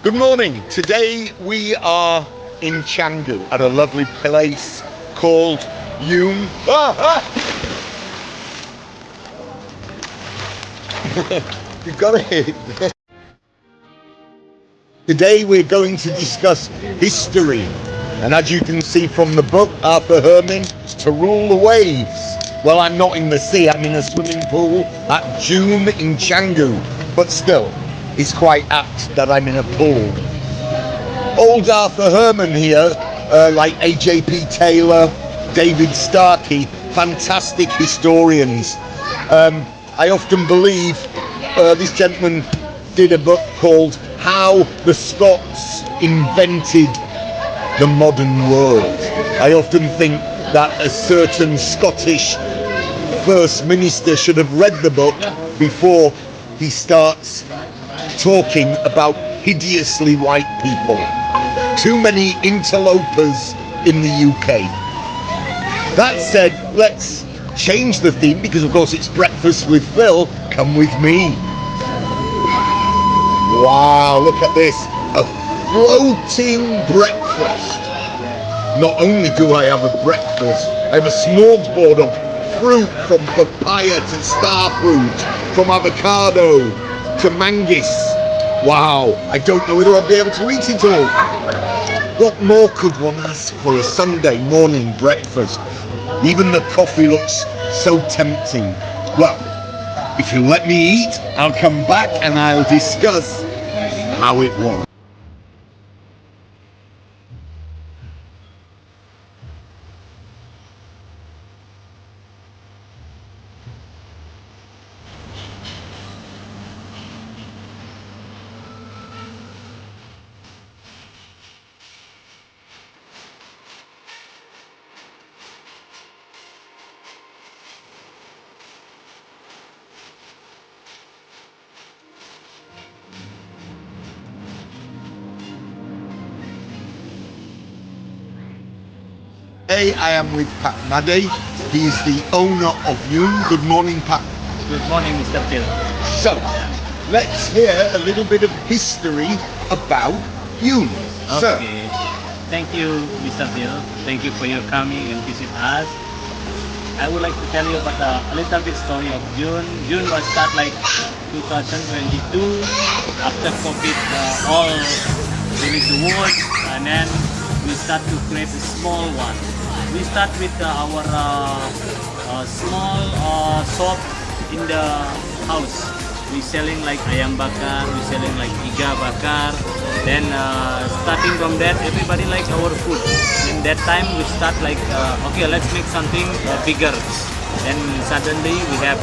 Good morning. Today we are in Canggu at a lovely place called Yun. You've got it. Today we're going to discuss history, and as you can see from the book, Arthur Herman, To Rule the Waves. Well, I'm not in the sea, I'm in a swimming pool at June in Canggu, but still, it's quite apt that I'm in a pool. Old Arthur Herman here, like A.J.P. Taylor, David Starkey, fantastic historians. I often believe this gentleman did a book called How the Scots Invented the Modern World. I often think that a certain Scottish First Minister should have read the book before he starts talking about hideously white people. Too many interlopers in the UK. That said, let's change the theme because of course it's breakfast with Phil. Come with me. Wow, look at this. A floating breakfast. Not only do I have a breakfast, I have a smorgasbord of fruit from papaya to star fruit, from avocado to mangoes. Wow, I don't know whether I'll be able to eat it all. What more could one ask for a Sunday morning breakfast? Even the coffee looks so tempting. Well, if you let me eat, I'll come back and I'll discuss how it was. Today I am with Pat Maddy. He is the owner of Yun. Good morning, Pat. Good morning, Mr. Phil. So, let's hear a little bit of history about Yun. Sir. Okay. Thank you, Mr. Phil. Thank you for your coming and visit us. I would like to tell you about a little bit story of June. June was start like 2022 after COVID, all released the world, and then we start to create a small one. We start with our small shop in the house. We selling like ayam bakar, we selling like iga bakar. Then starting from that, everybody like our food. In that time, we start like okay, let's make something bigger. Then suddenly we have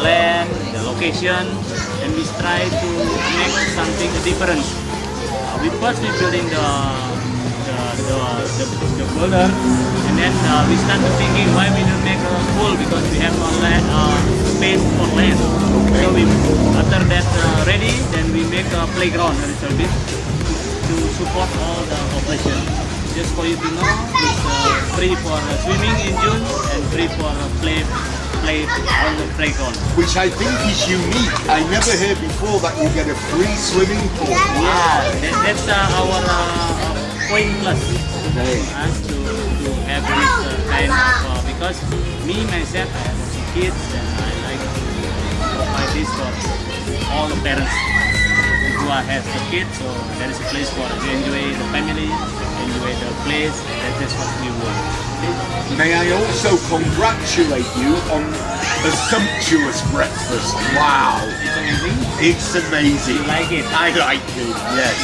land, the location, and we try to make something different. We first building the boulder, and then we started thinking why we don't make a pool, because we have no land, space for land. Okay. So we, after that ready, then we make a playground a little bit to support all the population. Just for you to know, it's free for swimming in June and free for play on the playground. Which I think is unique. I never heard before that you get a free swimming pool. Yeah, that's our point plus to have this kind of because me myself I have also kids and I like to provide this for all the parents who have the kids, so there is a place for to enjoy the family, enjoy the place. That's what we want. May I also congratulate you on a sumptuous breakfast. Wow. It's amazing. It's amazing. You like it? I like it, yes.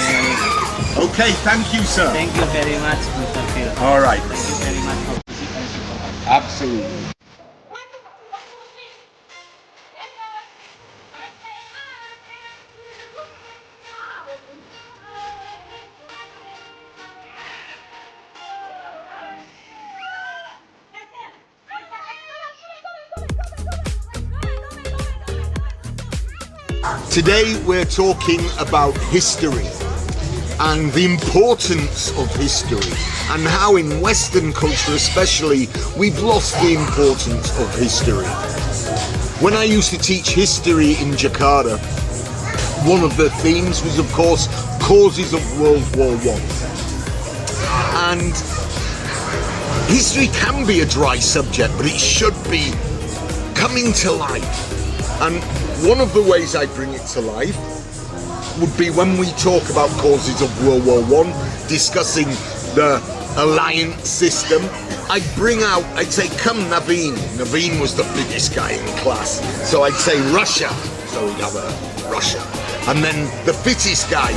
Okay, thank you, sir. Thank you very much, Mr. Phil. All right. Thank you very much for visiting. Absolutely. Today we're talking about history and the importance of history, and how in Western culture especially we've lost the importance of history. When I used to teach history in Jakarta, One of the themes was, of course, causes of World War I. And history can be a dry subject, but it should be coming to life. And one of the ways I bring it to life would be when we talk about causes of World War I, discussing the alliance system. I'd bring out, I'd say, come Naveen. Naveen was the biggest guy in class. So I'd say Russia. So we'd have a Russia. And then the fittest guy,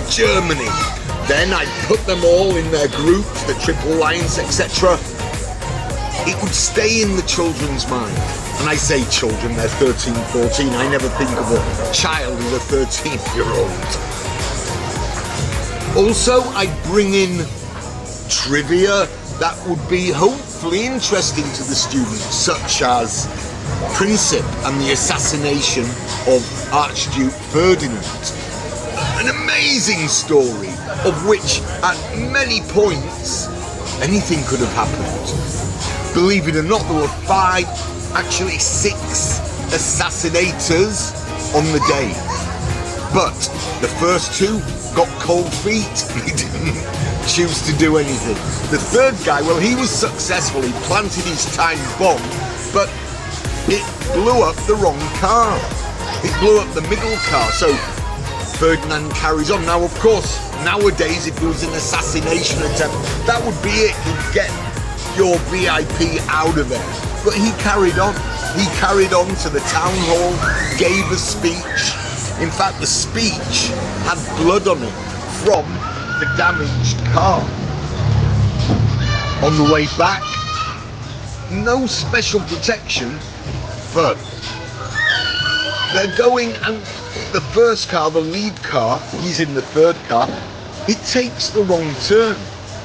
Germany. Then I'd put them all in their groups, the Triple Alliance, etc. It would stay in the children's mind. And I say children, they're 13, 14. I never think of a child as a 13-year-old. Also, I'd bring in trivia that would be hopefully interesting to the students, such as Princip and the assassination of Archduke Ferdinand. An amazing story of which at many points anything could have happened. Believe it or not, there were actually six assassinators on the day. But the first two got cold feet. They didn't choose to do anything. The third guy, well, he was successful. He planted his time bomb, but it blew up the wrong car. It blew up the middle car. So Ferdinand carries on. Now, of course, nowadays, if there was an assassination attempt, that would be it. You'd get your VIP out of there. But he carried on. He carried on to the town hall, gave a speech. In fact, the speech had blood on it from the damaged car. On the way back, no special protection, but they're going, and the first car, the lead car, he's in the third car, it takes the wrong turn.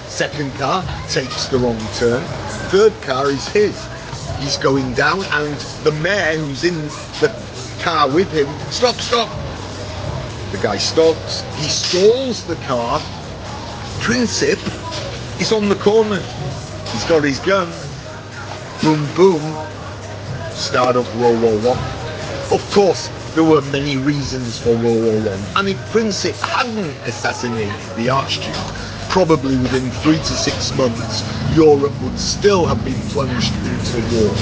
Second car takes the wrong turn. Third car is his. He's going down, and the mayor who's in the car with him, stop. The guy stops, he stalls the car. Princip is on the corner. He's got his gun. Boom, boom. Start of World War I. Of course, there were many reasons for World War I. And if Princip hadn't assassinated the Archduke, probably within 3 to 6 months, Europe would still have been plunged into war.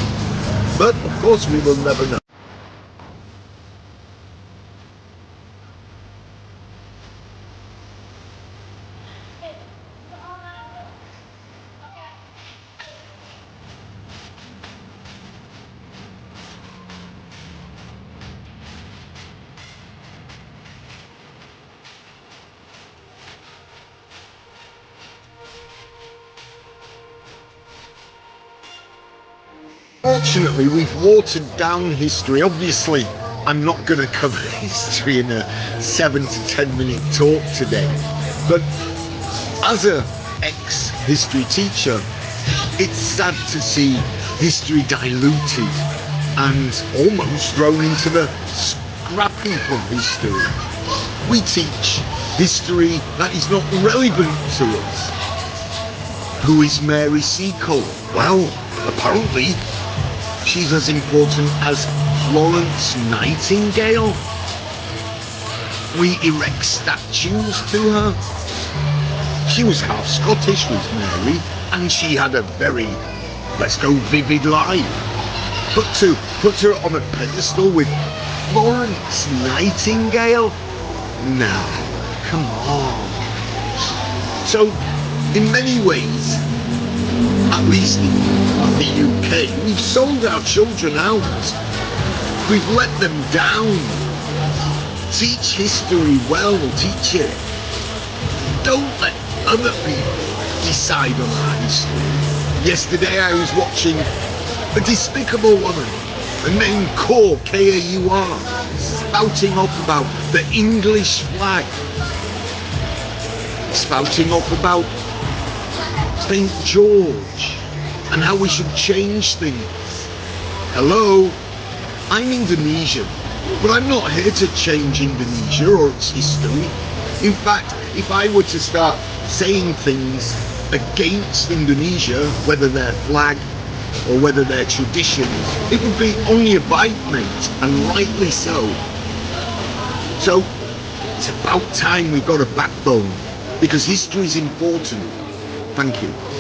But, of course, we will never know. Fortunately, we've watered down history. Obviously, I'm not going to cover history in a 7 to 10 minute talk today. But as an ex-history teacher, it's sad to see history diluted and almost thrown into the scrap heap of history. We teach history that is not relevant to us. Who is Mary Seacole? Well, apparently, she's as important as Florence Nightingale. We erect statues to her. She was half Scottish, was Mary, and she had a very, let's go, vivid life. But to put her on a pedestal with Florence Nightingale? No, come on. So, in many ways, at least in the UK, we've sold our children out. We've let them down. Teach history well, teach it. Don't let other people decide on our history. Yesterday I was watching a despicable woman, named Kaur, K-A-U-R, spouting off about the English flag. Spouting off about St. George and how we should change things. Hello, I'm Indonesian, but I'm not here to change Indonesia or its history. In fact, if I were to start saying things against Indonesia, whether their flag or whether their traditions, it would be only a bite, mate, and rightly so. So it's about time we've got a backbone, because history is important. Thank you.